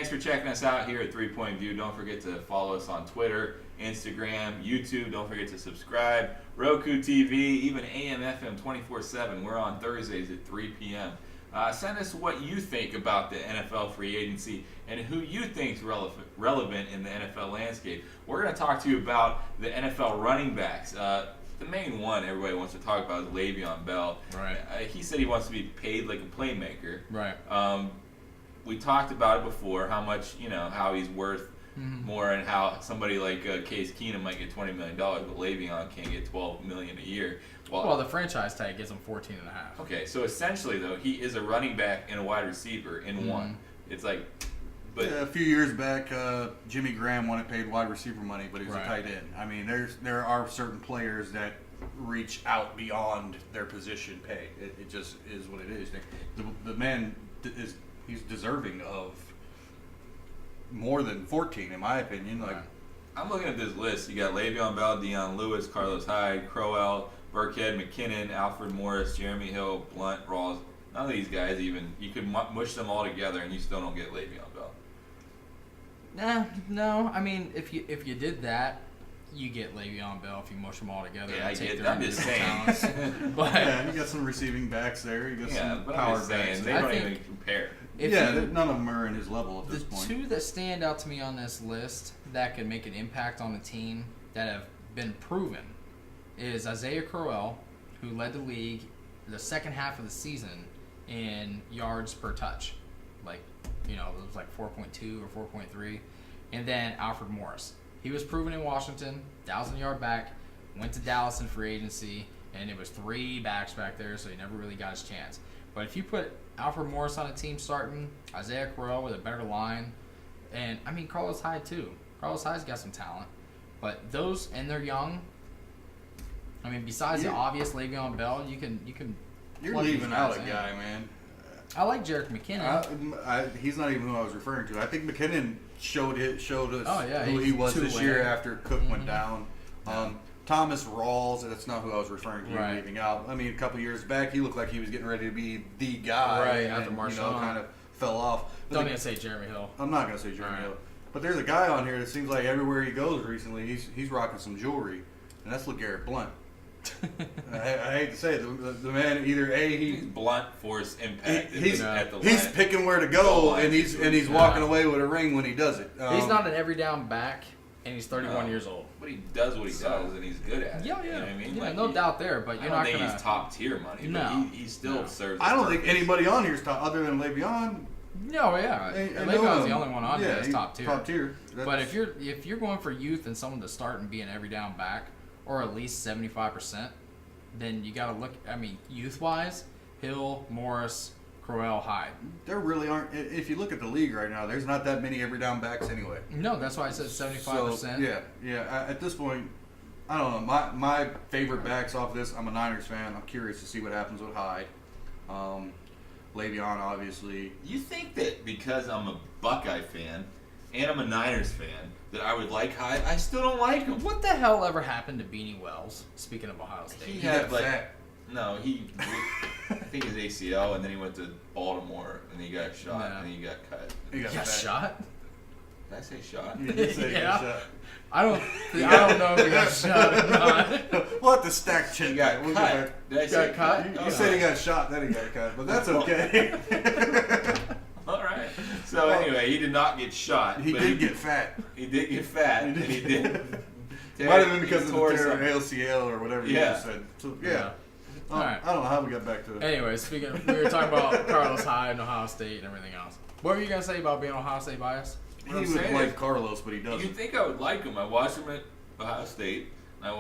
thanks for checking us out here at 3 Point View. Don't forget to follow us on Twitter, Instagram, YouTube. Don't forget to subscribe. Roku TV, even AM FM 24/7. We're on Thursdays at 3 p.m. Send us what you think about the NFL free agency and who you think is relevant in the NFL landscape. We're going to talk to you about the NFL running backs. The main one everybody wants to talk about is Le'Veon Bell. Right. He said he wants to be paid like a playmaker. Right. We talked about it before, how much, how he's worth more, and how somebody like Case Keenum might get $20 million, but Le'Veon can't get $12 million a year. Well, the franchise tag gives him 14.5. Okay, so essentially, though, he is a running back and a wide receiver in one. It's like, but a few years back, Jimmy Graham wanted paid wide receiver money, but he was Right. a tight end. I mean, there are certain players that reach out beyond their position pay. It just is what it is. The man he's deserving of more than 14, in my opinion. Like, Right. I'm looking at this list. You got Le'Veon Bell, Deion Lewis, Carlos Hyde, Crowell, Burkhead, McKinnon, Alfred Morris, Jeremy Hill, Blunt, Rawls. None of these guys even, you could mush them all together and you still don't get Le'Veon Bell. No. I mean, if you did that, you get Le'Veon Bell if you mush them all together. Yeah, and I take get their that. I'm just individual saying. talents. But yeah, you got some receiving backs there. You got Yeah, some but power I'm just saying, backs. they I don't think even compare. None of them are in his level at The this point. two that stand out to me on this list that could make an impact on the team that have been proven is Isaiah Crowell, who led the league the second half of the season in yards per touch. It was like 4.2 or 4.3. And then Alfred Morris. He was proven in Washington, 1,000-yard back, went to Dallas in free agency, and it was 3 backs back there, so he never really got his chance. But if you put Alfred Morris on a team starting, Isaiah Crowell with a better line, and I mean Carlos Hyde too. Carlos Hyde's got some talent, but those, and they're young. I mean, besides the obvious Le'Veon Bell, you can. You're plug these leaving out a guys in. guy, man. I like Jerick McKinnon. He's not even who I was referring to. I think McKinnon showed us yeah, who he was this two-way. year after Cook went down. Thomas Rawls, that's not who I was referring to. Right. Leaving out. I mean, a couple years back, he looked like he was getting ready to be the guy. Right, and after then, Marshawn. kind of fell off. But Don't even say Jeremy Hill. I'm not going to say Jeremy Right. Hill. But there's a guy on here that seems like everywhere he goes recently, he's rocking some jewelry, and that's LeGarrette Blunt. I hate to say it, the man either He's blunt force impact. he's at the he's line. picking where to Goal go, line and he's situation. walking away with a ring when he does it. He's not an every down back, and he's 31 No. years old. But he does what he does, and he's good at it. Yeah, You know what I mean? Yeah, Like, no doubt there, but I you're don't not think gonna. he's top tier money, No. but he still No. serves. I don't the think purpose. anybody on here is top other than Le'Veon. No, yeah. Le'Veon's the only one on there that's he's top tier. Top tier. But if you're going for youth and someone to start and be an every down back, or at least 75%, then you got to look. I mean, youth wise, Hill, Morris, Crowell, Hyde. there really aren't. If you look at the league right now, there's not that many every down backs anyway. No, that's why I said 75%. So, yeah. At this point, I don't know. My favorite backs off this. I'm a Niners fan. I'm curious to see what happens with Hyde. Le'Veon, obviously. You think that because I'm a Buckeye fan and I'm a Niners fan that I would like Hyde? I still don't like him. What the hell ever happened to Beanie Wells? Speaking of Ohio State, He got had like fat. no, I think his ACL, and then he went to Baltimore and he got shot Yeah. and he got cut. He got got fat. shot. Did I say shot? You did say he got Yeah. shot. I don't know if he got shot or not. We'll have to stack chin. He got We'll cut. go back. Did I Got say cut? You Oh. said he got shot, then he got cut, but that's okay. All right. So anyway, he did not get shot. he but did get fat. He did get fat, and he did. Might have been because of the tore tear some- ALCL or whatever you Yeah. just said. So, Yeah. yeah. All right. I don't know how we got back to it. Anyway, we were talking about Carlos Hyde and Ohio State and everything else. What were you gonna say about being Ohio State biased? He What I'm would saying like is- Carlos, but he doesn't. You'd think I would like him. I watched him at Ohio State, and I'm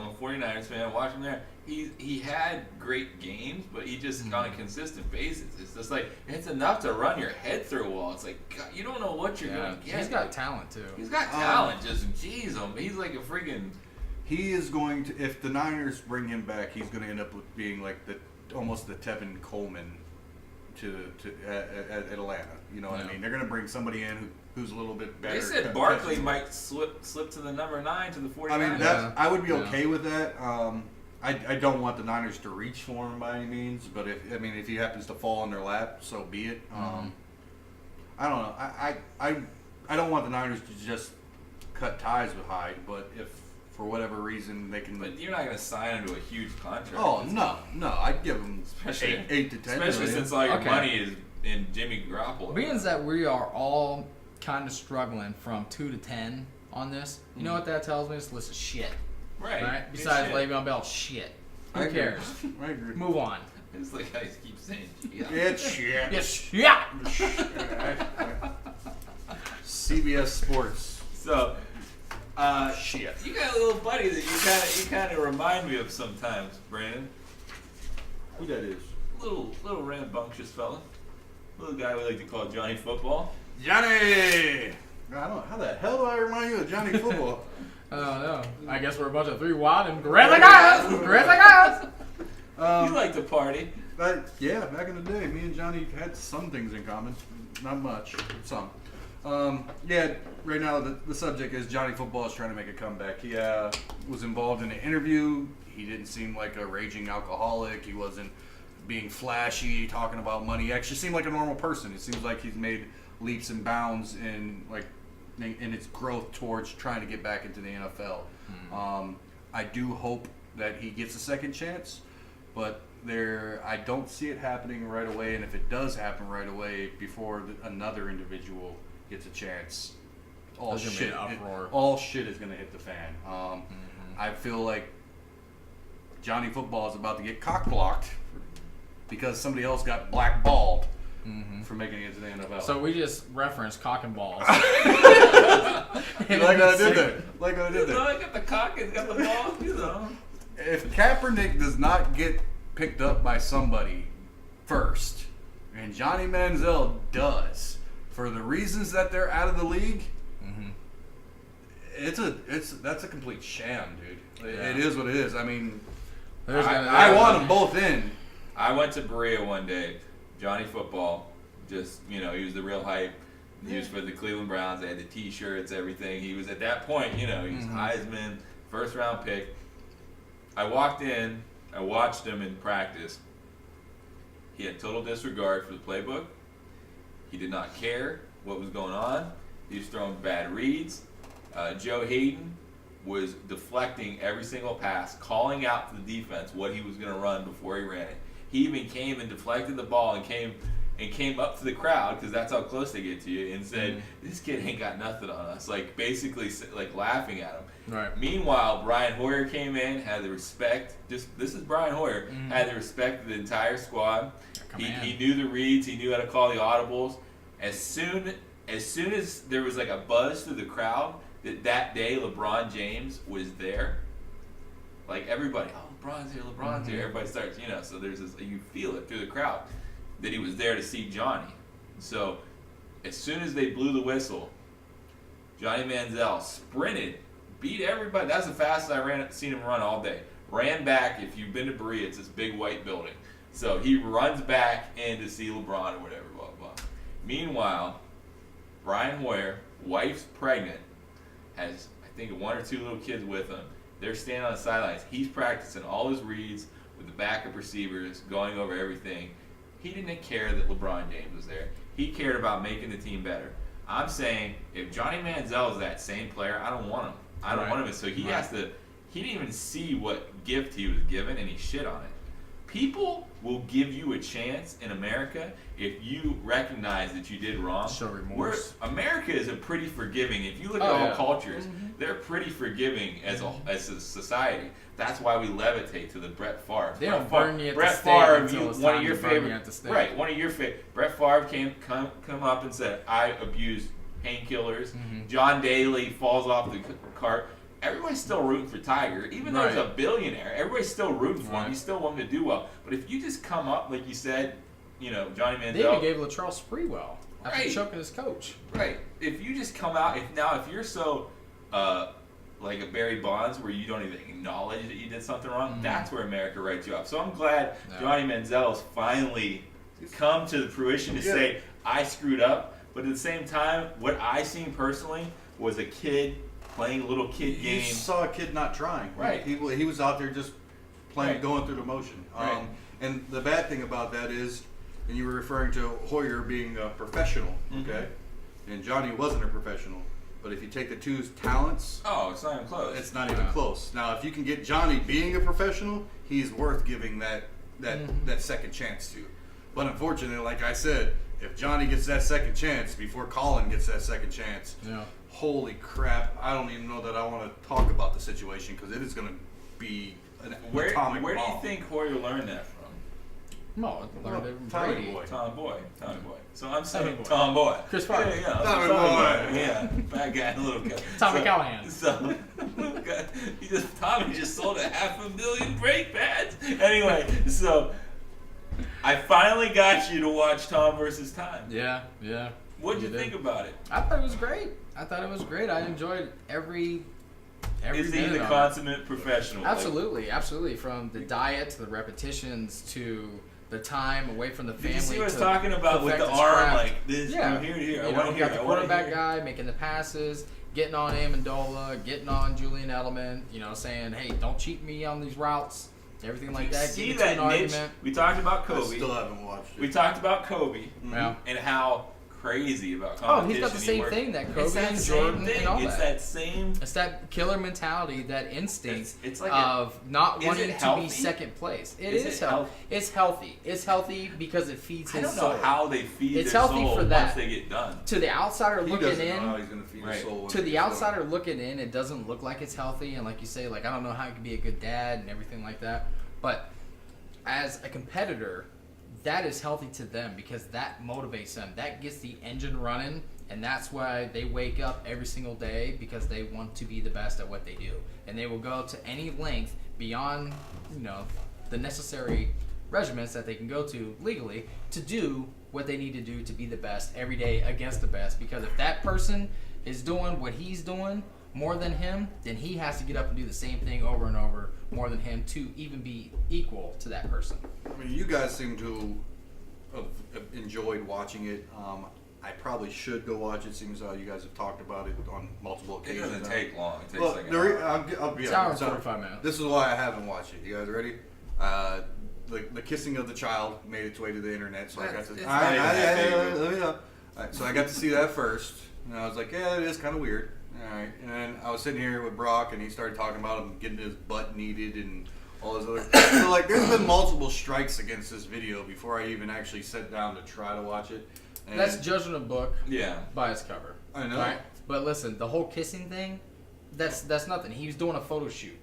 a 49ers fan. I watched him there. He had great games, but he just on a consistent basis. It's just like it's enough to run your head through a wall. It's like God, you don't know what you're gonna get. He's got talent too. He's got talent. Just jeez, he's like a freaking. He is going to, if the Niners bring him back, he's going to end up with being like almost the Tevin Coleman at Atlanta. You know what I mean? They're going to bring somebody in who's a little bit better. They said Barkley might slip to the number 9 to the 49ers. I mean, Yeah. I would be Yeah. okay with that. I don't want the Niners to reach for him by any means, but if he happens to fall in their lap, so be it. I don't know. I don't want the Niners to just cut ties with Hyde, but if for whatever reason they can. But you're not going to sign him to a huge contract. Oh no, I'd give him Especially- 8 to 10. Especially million. since all your Okay. money is in Jimmy Garoppolo. Being that we are all kind of struggling from 2 to 10 on this, you know what that tells me? This list is shit. Right. Right? It's Besides shit. Le'Veon Bell, shit. I Who agree. cares? I agree. Move on. It's like I keep saying, yeah. It's shit. Yes, yeah. CBS Sports. So, Shit. you got a little buddy that you kind of remind me of sometimes, Brandon. Who that is? Little rambunctious fella. Little guy we like to call Johnny Football. Johnny. I don't know how the hell do I remind you of Johnny Football? I don't know. I guess we're a bunch of 3 wide and grizzly guys. Grizzly guys. You like to party. Yeah, back in the day, me and Johnny had some things in common. Not much, but some. Yeah, right now the subject is Johnny Football is trying to make a comeback. He was involved in an interview. He didn't seem like a raging alcoholic. He wasn't being flashy, talking about money. He actually seemed like a normal person. It seems like he's made leaps and bounds in its growth towards trying to get back into the NFL. I do hope that he gets a second chance, but I don't see it happening right away. And if it does happen right away before another individual gets a chance, all There's gonna be shit, an uproar. all shit is going to hit the fan. I feel like Johnny Football is about to get cock blocked because somebody else got blackballed for making it to the NFL. So we just referenced cock and balls. like I did that. Like I did No, that. I got the cock and got the ball, you know. If Kaepernick does not get picked up by somebody first, and Johnny Manziel does, for the reasons that they're out of the league, that's a complete sham, dude. Yeah. It is what it is. I mean, I I want them both in. I went to Berea one day. Johnny Football, just, he was the real hype. He was for the Cleveland Browns. They had the T-shirts, everything. He was at that point, he was Heisman, first round pick. I walked in, I watched him in practice. He had total disregard for the playbook. He did not care what was going on. He was throwing bad reads. Joe Hayden was deflecting every single pass, calling out to the defense what he was going to run before he ran it. He even came and deflected the ball and came up to the crowd, because that's how close they get to you, and said, "This kid ain't got nothing on us." Like, basically, like, laughing at him. Right. Meanwhile, Brian Hoyer came in, had the respect. This is Brian Hoyer. Had the respect of the entire squad. He knew the reads. He knew how to call the audibles. As soon as there was like a buzz through the crowd that day LeBron James was there, like, everybody, oh, LeBron's here, LeBron's here. Everybody starts, so there's this, you feel it through the crowd that he was there to see Johnny. So as soon as they blew the whistle, Johnny Manziel sprinted, beat everybody. That's the fastest I seen him run all day. Ran back. If you've been to Berea, it's this big white building. So he runs back in to see LeBron or whatever, blah, blah. Meanwhile, Brian Hoyer, wife's pregnant, has, I think, 1 or 2 little kids with him. They're standing on the sidelines. He's practicing all his reads with the backup receivers, going over everything. He didn't care that LeBron James was there. He cared about making the team better. I'm saying, if Johnny Manziel is that same player, I don't want him. I don't want him. So he has to. He didn't even see what gift he was given, and he shit on it. People will give you a chance in America if you recognize that you did wrong. Show remorse. America is a pretty forgiving. If you look at all cultures, they're pretty forgiving as a society. That's why we levitate to the Brett Favre. They don't burn you at Brett the stake Favre, until it's one time of your to burn you favorite, at the stake. right? One of your favorite. Brett Favre come up and said, "I abused painkillers." John Daly falls off the cart. Everybody's still rooting for Tiger, even though he's a billionaire. Everybody's still rooting for him. You still want him to do well. But if you just come up, like you said, Johnny Manziel. They even gave Latrell Sprewell after choking his coach. Right. If you just come out, if you're so like a Barry Bonds, where you don't even acknowledge that you did something wrong, that's where America writes you off. So I'm glad Johnny Manziel has finally come to the fruition to say, I screwed up. But at the same time, what I seen personally was a kid playing a little kid game. You saw a kid not trying. Right. He was out there just playing, going through the motion. Right. And the bad thing about that is, and you were referring to Hoyer being a professional, okay? And Johnny wasn't a professional. But if you take the two's talents, Oh, it's not even close. it's not even close. Now, if you can get Johnny being a professional, he's worth giving that second chance to. But unfortunately, like I said, if Johnny gets that second chance before Colin gets that second chance, holy crap! I don't even know that I want to talk about the situation because it is going to be an atomic Where do you bomb. think Hoyer learned that from? No, learned it from Tommy Brady. Boy. Tom Boy. So I'm saying Boy. Tom Boy. Chris Farley. Yeah, Tommy Boy. Yeah, bad guy, little guy. Tommy Callahan. So, Tommy just sold 500,000 brake pads. Anyway, so I finally got you to watch Tom versus Time. Yeah. What'd you did. think about it? I thought it was great. I enjoyed every Is he minute the of it. consummate professional? Like, Absolutely. From the diet to the repetitions to the time away from the did family. you see what I was to talking about with perfect the his arm? craft. Like this, Yeah. from here to here. I You want know, to got hear. the I want to quarterback hear. guy making the passes, getting on Amendola, getting on Julian Edelman. You know, saying, "Hey, don't cheat me on these routes." Everything like that. See Get into that an niche? argument. We talked about I Kobe. still haven't watched it. We talked about Kobe Yeah. and how crazy about Oh, competition he's got the he same worked. thing that It's Kobe that and same Jordan thing. and all It's that. that same. It's that killer mentality, that instinct It's like of not is wanting it to healthy? be second place. It Is is it healthy. It's healthy. It's healthy because it feeds I his don't soul. know how they feed It's their healthy soul for once that. they get done. To the outsider He looking doesn't know how in, he's going to feed Right. his soul. when to he the gets done. outsider looking in, it doesn't look like it's healthy. And like you say, like I don't know how you can be a good dad and everything like that. But as a competitor, that is healthy to them because that motivates them. That gets the engine running, and that's why they wake up every single day because they want to be the best at what they do, and they will go to any length beyond, the necessary regiments that they can go to legally to do what they need to do to be the best every day against the best. Because if that person is doing what he's doing more than him, then he has to get up and do the same thing over and over more than him to even be equal to that person. I mean, you guys seem to have enjoyed watching it. I probably should go watch it, seeing as how you guys have talked about it on multiple It occasions. doesn't now. take long. It takes Well, like an the hour. I'll be It's an hour honest. and 45 minutes. This is why I haven't watched it. You guys ready? The kissing of the child made its way to the internet, so I got to. It's not even that big. Let me know. Alright, so I got to see that first, and I was like, yeah, it is kind of weird. All right, and then I was sitting here with Brock, and he started talking about him getting his butt kneaded and all this other. So like, there's been multiple strikes against this video before I even actually sat down to try to watch it. And That's judging a book Yeah. by its cover. I know. Right? But listen, the whole kissing thing, that's nothing. He was doing a photo shoot.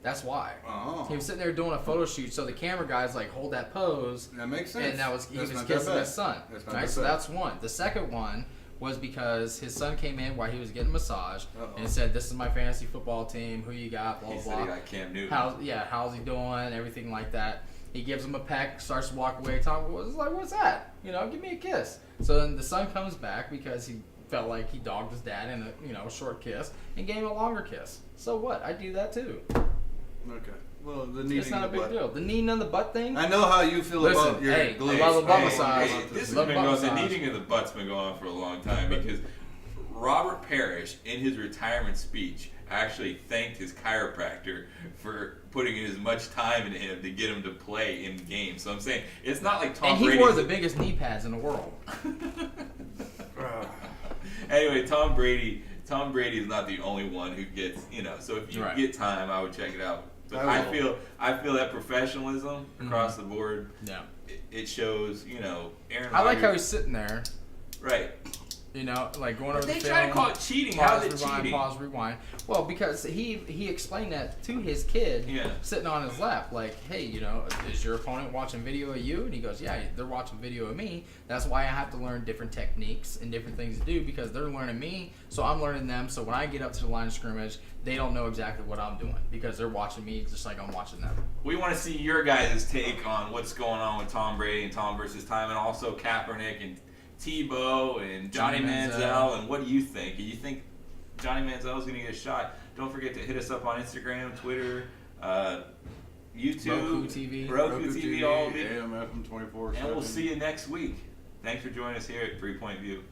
That's why. Oh. He was sitting there doing a photo shoot, so the camera guy's like, hold that pose. That makes sense. And that was he That's was not that kissing bad. his son. That's not Right? that So bad. that's one. The second one was because his son came in while he was getting a massage Uh-oh. and said, "This is my fantasy football team. Who you got? Blah He blah said he blah. got Cam Newton. How's he doing? Everything like that." He gives him a peck, starts to walk away. Tom was like, "What's that? Give me a kiss." So then the son comes back because he felt like he dogged his dad in a short kiss and gave him a longer kiss. So what? I do that too. Okay. Well, the kneading It's not a of the big butt. deal. The kneading on the butt thing. I know how you feel Listen, about your hey, glazed. I love a butt Hey, massage. hey, this has Love been butt going. The massage. kneading of the butt's been going on for a long time because Robert Parrish, in his retirement speech, actually thanked his chiropractor for putting in as much time into him to get him to play in games. So I'm saying it's not like Tom And he Brady. wore the biggest knee pads in the world. Anyway, Tom Brady is not the only one who gets, so if you Right. get time, I would check it out. But I I feel that professionalism across the board, Yeah. it shows, Aaron I like how Rodgers- he's sitting there, right. like going over They the try film. to call it cheating. How Pause, is it rewind, cheating? pause, rewind. Well, because he explained that to his kid Yeah. sitting on his lap, like, hey, is your opponent watching video of you? And he goes, yeah, they're watching video of me. That's why I have to learn different techniques and different things to do because they're learning me, so I'm learning them. So when I get up to the line of scrimmage, they don't know exactly what I'm doing because they're watching me just like I'm watching them. We want to see your guys' take on what's going on with Tom Brady and Tom versus Time, and also Kaepernick and Tebow and Johnny Johnny Manziel. Manziel. And what do you think? Do you think Johnny Manziel is going to get a shot? Don't forget to hit us up on Instagram, Twitter, YouTube, Roku TV. TV, all of it. AMFM 24/7. And we'll see you next week. Thanks for joining us here at 3 Point View.